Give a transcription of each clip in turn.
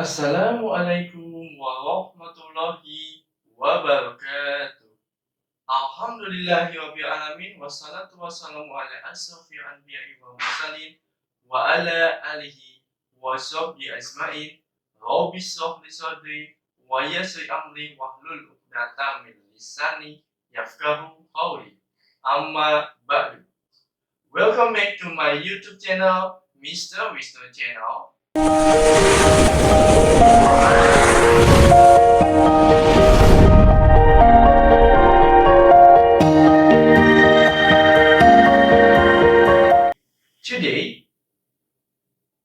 Assalamualaikum warahmatullahi wabarakatuh. Alhamdulillahirabbil alamin wassalatu wassalamu ala asrofil anbiya'i wal mursalin wa ala alihi wa sahbihi ajmain. Rabbi shrah li sadri wa yassir amri wahlul 'uqdatam min lisani yafqahu qawli. Amma ba'du. Welcome back to my YouTube channel, Mr. Wisnu Channel. Today,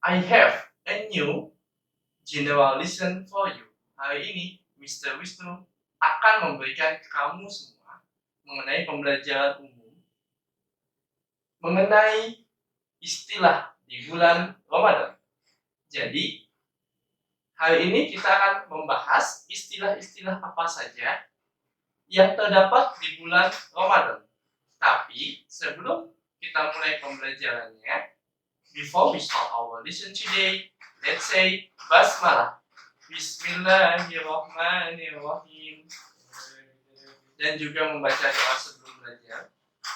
I have a new general lesson for you. Hari ini, Mr. Wisnu akan memberikan ke kamu semua mengenai pembelajaran umum mengenai istilah di bulan Ramadan. Jadi, hari ini kita akan membahas istilah-istilah apa saja yang terdapat di bulan Ramadan. Tapi, sebelum kita mulai pembelajarannya, before we start our lesson today, let's say basmalah. Bismillahirrahmanirrahim. Dan juga membaca doa sebelum belajar.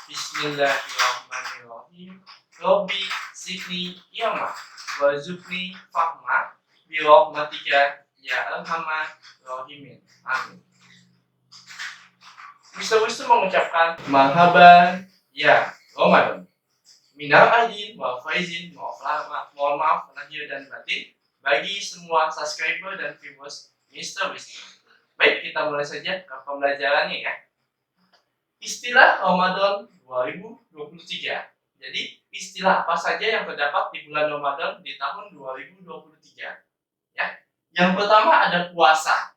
Bismillahirrahmanirrahim. Rabbi zidni ilma warzuqni fahma birahmatika ya arhamar rahimin. Amin. Mr. Wisnu mengucapkan marhaban ya Ramadan. Minal aidin wal faizin, mohon maaf lahir dan batin bagi semua subscriber dan viewers Mr. Wisnu. Baik, kita mulai saja ke pembelajarannya ya. Istilah Ramadan 2023. Jadi, istilah apa saja yang terdapat di bulan Ramadan di tahun 2023? Ya. Yang pertama ada puasa.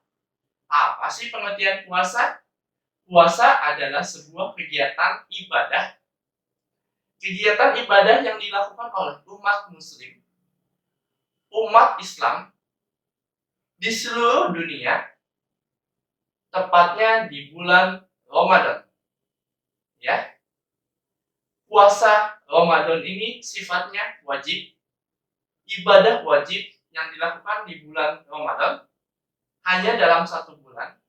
Apa sih pengertian puasa? Puasa adalah sebuah kegiatan ibadah yang dilakukan oleh umat muslim, umat Islam di seluruh dunia, tepatnya di bulan Ramadan. Ya. Puasa Ramadan ini sifatnya wajib, ibadah wajib yang dilakukan di bulan Ramadan hanya dalam satu bulan.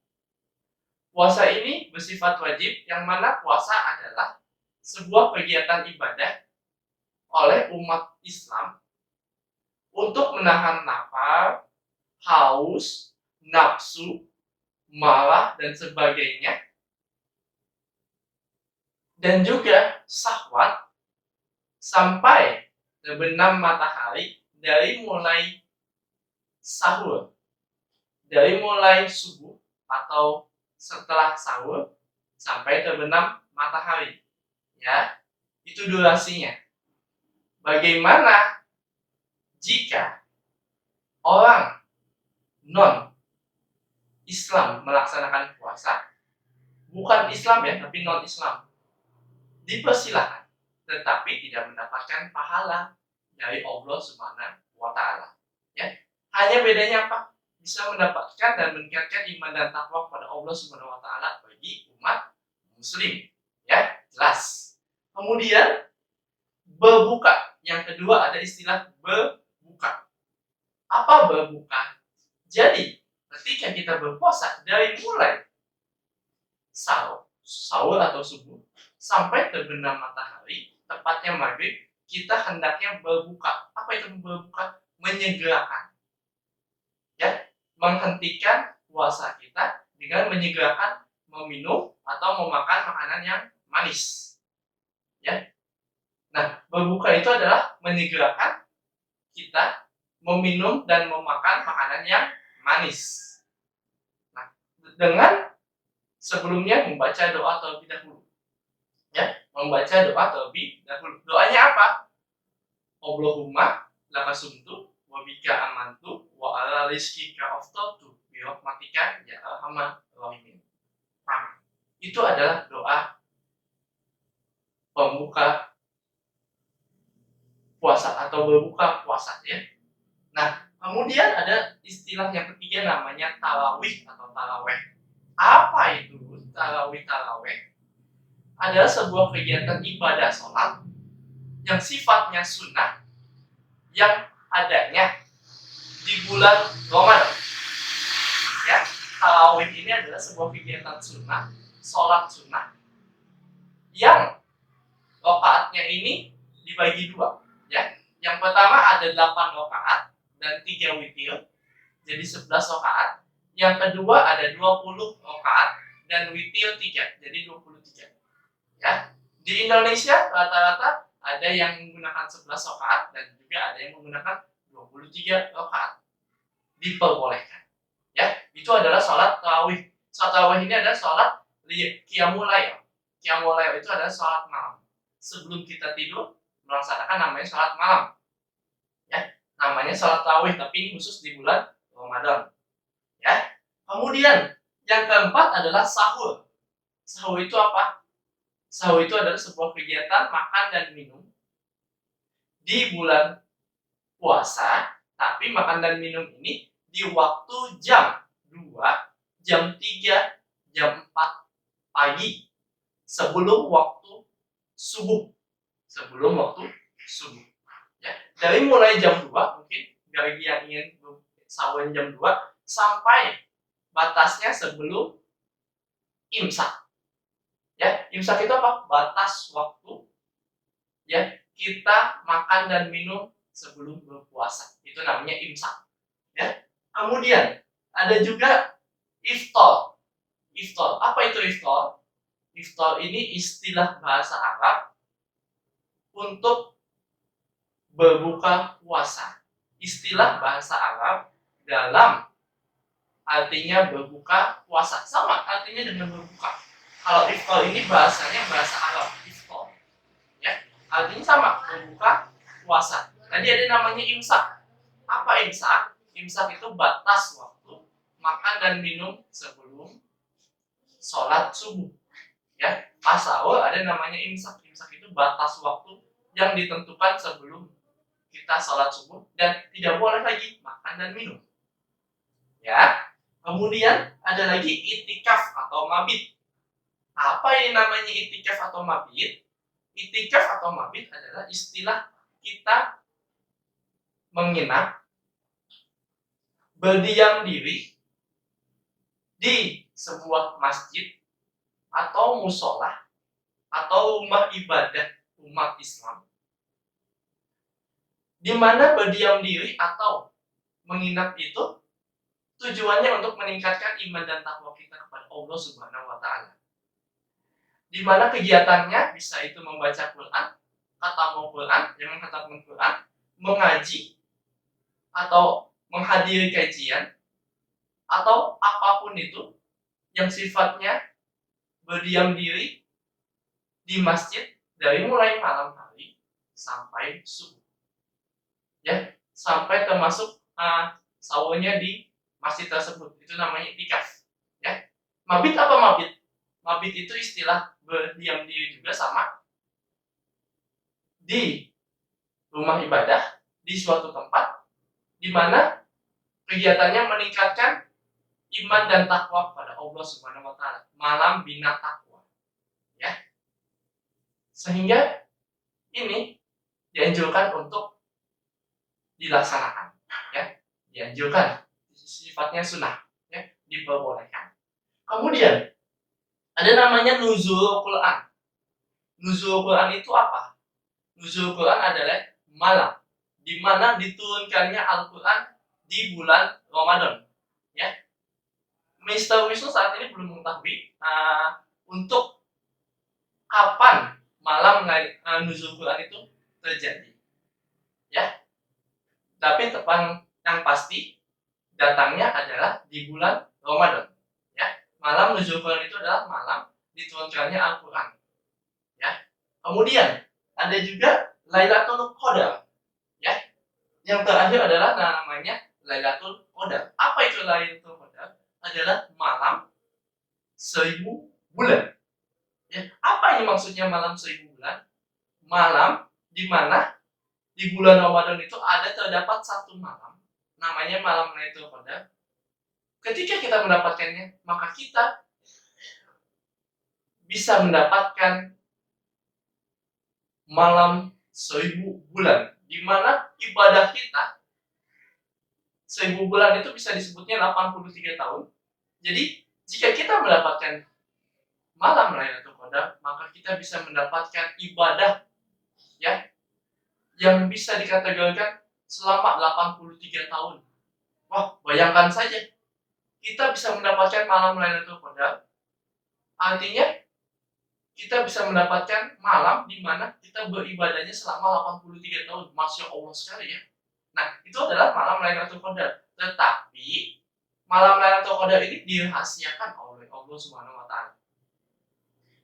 Puasa ini bersifat wajib, yang mana puasa adalah sebuah kegiatan ibadah oleh umat Islam untuk menahan lapar, haus, nafsu, marah, dan sebagainya, dan juga syahwat sampai terbenam matahari dari mulai sahur, dari mulai subuh atau setelah sahur sampai terbenam matahari. Ya, itu durasinya. Bagaimana jika orang non-Islam melaksanakan puasa? Bukan Islam ya, tapi non-Islam. Dipersilahkan, tetapi tidak mendapatkan pahala dari Allah Subhanahu wa Ta'ala. Ya. Hanya bedanya apa? Bisa mendapatkan dan meningkatkan iman dan takwa kepada Allah Subhanahu wa Ta'ala bagi umat muslim. Ya, jelas. Kemudian berbuka. Yang kedua ada istilah berbuka. Apa berbuka? Jadi, ketika kita berpuasa dari mulai sahur atau subuh sampai terbenam matahari, tepatnya maghrib, kita hendaknya berbuka. Apa itu berbuka? Menyegerakan. Ya, menghentikan puasa kita dengan menyegerakan meminum atau memakan makanan yang manis. Ya. Nah, berbuka itu adalah menyegerakan kita meminum dan memakan makanan yang manis. Nah, dengan sebelumnya membaca doa terlebih dahulu. Ya, membaca doa terlebih dahulu. Doanya apa? Allahumma laka sumtu wa bika amantu wa ala rizqika aftaltu bi rahmatika ya arhamar rahimin. Amin. Itu adalah doa pembuka puasa atau berbuka puasa ya. Nah, kemudian ada istilah yang ketiga namanya tarawih atau taraweh. Apa itu tarawih? Adalah sebuah kegiatan ibadah sholat yang sifatnya sunnah, yang adanya di bulan Ramadan. Ya, tarawih ini adalah sebuah kegiatan sunnah, sholat sunnah yang rakaatnya ini dibagi dua. Ya, yang pertama ada 8 rakaat dan 3 witir, jadi 11 rakaat. Yang kedua ada 20 rakaat dan witir 3, jadi 23. Ya, di Indonesia rata-rata ada yang menggunakan 11 rakaat dan juga ada yang menggunakan 23 rakaat. Diperbolehkan. Ya, itu adalah sholat tarawih. Sholat tarawih ini adalah sholat qiyamul lail. Qiyamul lail itu adalah sholat malam. Sebelum kita tidur melaksanakan namanya sholat malam. Ya, namanya sholat tarawih, tapi ini khusus di bulan Ramadan. Ya, kemudian yang keempat adalah sahur. Sahur itu apa? Sahur itu adalah sebuah kegiatan makan dan minum di bulan puasa, tapi makan dan minum ini di waktu jam 2, jam 3, jam 4 pagi sebelum waktu subuh. Sebelum waktu subuh. Ya, dari mulai jam 2 mungkin bagi yang ingin sahur jam 2 sampai batasnya sebelum imsak. Ya, imsak itu apa? Batas waktu ya kita makan dan minum sebelum berpuasa. Itu namanya imsak. Ya. Kemudian ada juga iftar. Iftar. Apa itu iftar? Iftar ini istilah bahasa Arab untuk berbuka puasa. Istilah bahasa Arab dalam artinya berbuka puasa. Sama artinya dengan berbuka. Kalau iftar ini bahasanya bahasa Arab, iftar. Ya, artinya sama, berbuka puasa. Tadi ada namanya imsak. Apa imsak? Imsak itu batas waktu makan dan minum sebelum sholat subuh. Ya, pas sahur ada namanya imsak. Imsak itu batas waktu yang ditentukan sebelum kita sholat subuh dan tidak boleh lagi makan dan minum. Ya, kemudian ada lagi itikaf atau mabit. Apa yang namanya itikaf atau mabit? Itikaf atau mabit adalah istilah kita menginap, berdiam diri di sebuah masjid atau musola atau rumah ibadah umat Islam, di mana berdiam diri atau menginap itu tujuannya untuk meningkatkan iman dan takwa kita kepada Allah Subhanahu wa Ta'ala. Di mana kegiatannya bisa itu membaca Quran, khatam Quran, yang menghatamkan Quran, mengaji atau menghadiri kajian atau apapun itu yang sifatnya berdiam diri di masjid dari mulai malam hari sampai subuh. Ya, sampai termasuk sahurnya di masjid tersebut. Itu namanya iktikaf. Ya. Mabit apa mabit? Mabit itu istilah berdiam diri juga sama di rumah ibadah, di suatu tempat di mana kegiatannya meningkatkan iman dan takwa kepada Allah Subhanahu wa Ta'ala. Malam bina takwa. Ya. Sehingga ini dianjurkan untuk dilaksanakan, ya. Dianjurkan, sifatnya sunnah, ya, diperbolehkan. Kemudian ada namanya nuzul Quran. Nuzul Quran itu apa? Nuzul Quran adalah malam di mana diturunkannya Al-Quran di bulan Ramadan. Ya, Mr. Wisnu saat ini belum mengetahui untuk kapan malam nuzul Quran itu terjadi. Ya, tapi yang pasti datangnya adalah di bulan Ramadan. Ya, malam nuzul Quran itu adalah malam diturunkannya Al-Quran. Ya, kemudian ada juga Lailatul Qadar. Ya, yang terakhir adalah namanya Lailatul Qadar. Apa itu Lailatul Qadar? Adalah malam 1000 bulan. Ya, apa ini maksudnya malam 1000 bulan? Malam di mana di bulan Ramadan itu terdapat satu malam, namanya malam Lailatul Qadar. Ketika kita mendapatkannya, maka kita bisa mendapatkan malam 1000 bulan, di mana ibadah kita 1000 bulan itu bisa disebutnya 83 tahun. Jadi, jika kita mendapatkan malam Lailatul Qadar, maka kita bisa mendapatkan ibadah ya yang bisa dikategorikan selama 83 tahun. Wah, bayangkan saja, kita bisa mendapatkan malam Lailatul Qadar, artinya kita bisa mendapatkan malam di mana kita beribadahnya selama 83 tahun. Masya Allah sekali ya. Nah, itu adalah malam Lailatul Qadar. Tetapi malam Lailatul Qadar ini dirahasiakan oleh Allah Subhanahu wa taala.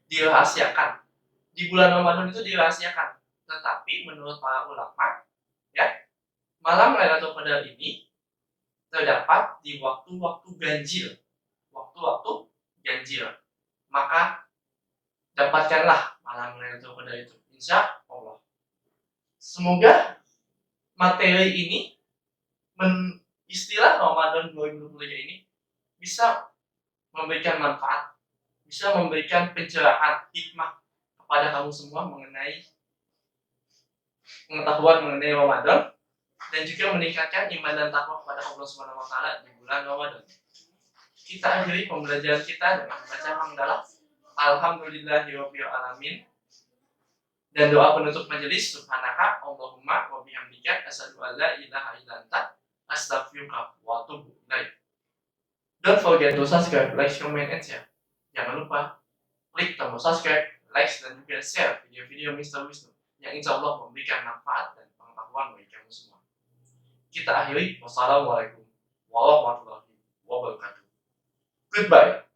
Dirahasiakan. Di bulan Ramadan itu dirahasiakan. Tetapi menurut para ulama, ya, malam Lailatul Qadar ini terdapat di waktu-waktu ganjil. Waktu-waktu ganjil. Maka dapatkanlah malam Lailatul Qadar itu, insya Allah. Semoga materi ini, istilah Ramadan 2023 ini bisa memberikan manfaat, bisa memberikan pencerahan, hikmah kepada kamu semua mengenai pengetahuan mengenai Ramadan, dan juga meningkatkan iman dan takwa kepada Allah Subhanahu wa taala di bulan Ramadan. Kita akhiri pembelajaran kita dengan membaca hamdalah Alhamdulillahirabbil alamin dan doa penutup majelis, subhanaka Allahumma wa bihamdika asyhadu an la ilaha illa anta astaghfiruka wa atubu ilaik. Don't forget to subscribe, like, comment, and share. Jangan lupa klik tombol subscribe, like, dan juga share video-video Mr. Wisnu yang insya Allah memberikan manfaat dan pengetahuan bagi kamu semua. Kita akhiri, wassalamualaikum warahmatullahi wabarakatuh. Goodbye.